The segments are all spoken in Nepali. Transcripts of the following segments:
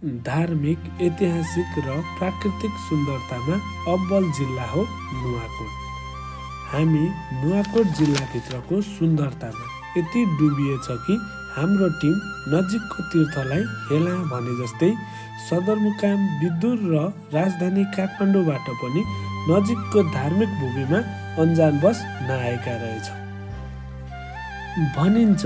धार्मिक, ऐतिहासिक र प्राकृतिक सुन्दरतामा अब्बल जिल्ला हो नुवाकोट। हामी नुवाकोट जिल्लाभित्रको सुन्दरतामा यति डुबिएछ कि हाम्रो टिम नजिकको तीर्थलाई हेला भने जस्तै सदरमुकाम विदुर र राजधानी काठमाडौँबाट पनि नजिकको धार्मिक भूमिमा अन्जानवश नआएका रहेछौँ। भनिन्छ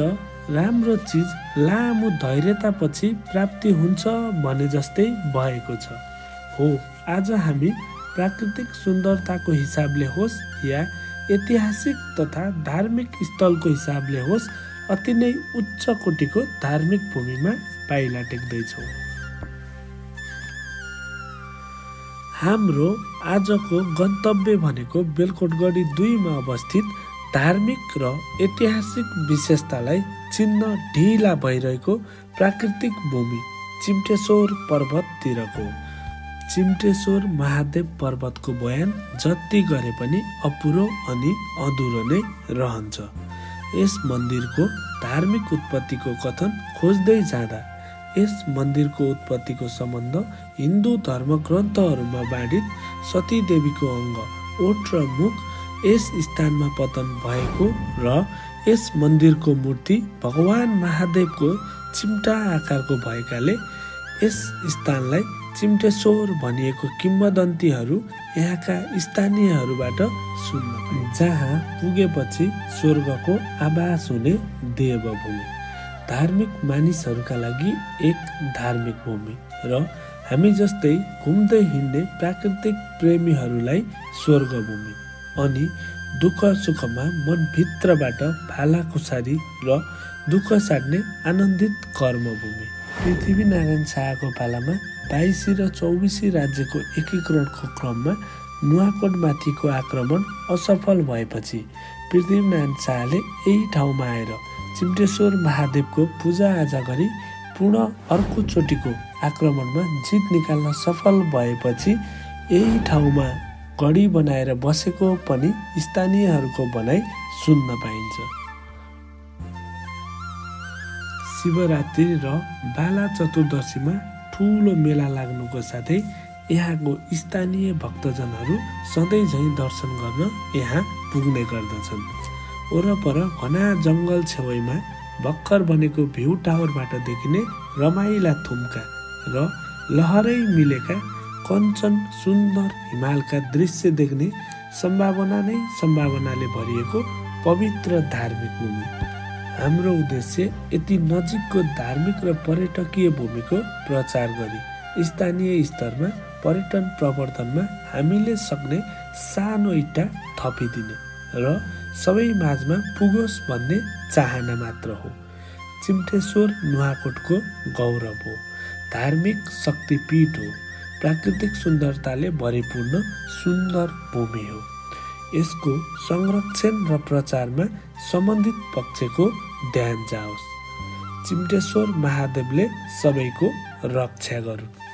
राम्रो चिज लामो धैर्यतापछि प्राप्ति हुन्छ भने जस्तै भएको छ। हो, आज हामी प्राकृतिक सुन्दरताको हिसाबले होस् या ऐतिहासिक तथा धार्मिक स्थलको हिसाबले होस् अति नै उच्च कोटिको धार्मिक भूमिमा पाइला टेक्दैछौँ। हाम्रो आजको गन्तव्य भनेको बेलकोटगढी 2 मा अवस्थित धार्मिक र ऐतिहासिक विशेषतालाई चिन्न ढिला भइरहेको प्राकृतिक भूमि चिम्टेश्वर पर्वततिरको। चिम्टेश्वर महादेव पर्वतको बयान जति गरे पनि अपुरो अनि अधुरो नै रहन्छ। यस मन्दिरको धार्मिक उत्पत्तिको कथन खोज्दै जाँदा यस मन्दिरको उत्पत्तिको सम्बन्ध हिन्दू धर्म ग्रन्थहरूमा बाँडित सती देवीको अङ्ग ओठ र मुख यस स्थानमा पतन भएको र यस मन्दिरको मूर्ति भगवान महादेवको चिम्टा आकारको भएकाले यस स्थानलाई चिम्टेश्वर भनिएको किम्वदन्तीहरू यहाँका स्थानीयहरूबाट सुन्न, जहाँ पुगेपछि स्वर्गको आभास हुने देवभूमि, धार्मिक मानिसहरूका लागि एक धार्मिक भूमि र हामी जस्तै घुम्दै हिँड्ने प्राकृतिक प्रेमीहरूलाई स्वर्गभूमि अनि दुःख सुखमा मनभित्रबाट भालाकुसारी र दुःख साट्ने आनन्दित कर्मभूमि। पृथ्वीनारायण शाहको पालामा 22 र 24 राज्यको एकीकरणको क्रममा नुवाकोटमाथिको आक्रमण असफल भएपछि पृथ्वीनारायण शाहले यही ठाउँमा आएर चिम्टेश्वर महादेवको पूजाआजा गरी पुनः अर्कोचोटिको आक्रमणमा जित निकाल्न सफल भएपछि यही ठाउँमा गढी बनाएर बसेको पनि स्थानीयहरूको भनाइ सुन्न पाइन्छ। शिवरात्रि र बाला चतुर्दशीमा ठुलो मेला लाग्नुको साथै यहाँको स्थानीय भक्तजनहरू सधैँझै दर्शन गर्न यहाँ पुग्ने गर्दछन्। वरपर घना जङ्गल छेउमा भर्खर बनेको भ्यू टावरबाट देखिने रमाइला थुम्का र लहरै मिलेका कञ्चन सुन्दर हिमालका दृश्य देख्ने सम्भावनाले भरिएको पवित्र धार्मिक भूमि। हाम्रो उद्देश्य यति नजिकको धार्मिक र पर्यटकीय भूमिको प्रचार गरी स्थानीय स्तरमा पर्यटन प्रवर्धनमा हामीले सक्ने सानो इट्टा थपिदिने र सबै माझमा पुगोस् भन्ने चाहना मात्र हो। चिम्टेश्वर नुवाकोटको गौरव हो, धार्मिक शक्तिपीठ हो, प्राकृतिक सुन्दरताले भरिपूर्ण सुन्दर भूमि हो। यसको संरक्षण र प्रचारमा सम्बन्धित पक्षको ध्यान जाओस्। चिम्टेश्वर महादेवले सबैको रक्षा गरून्।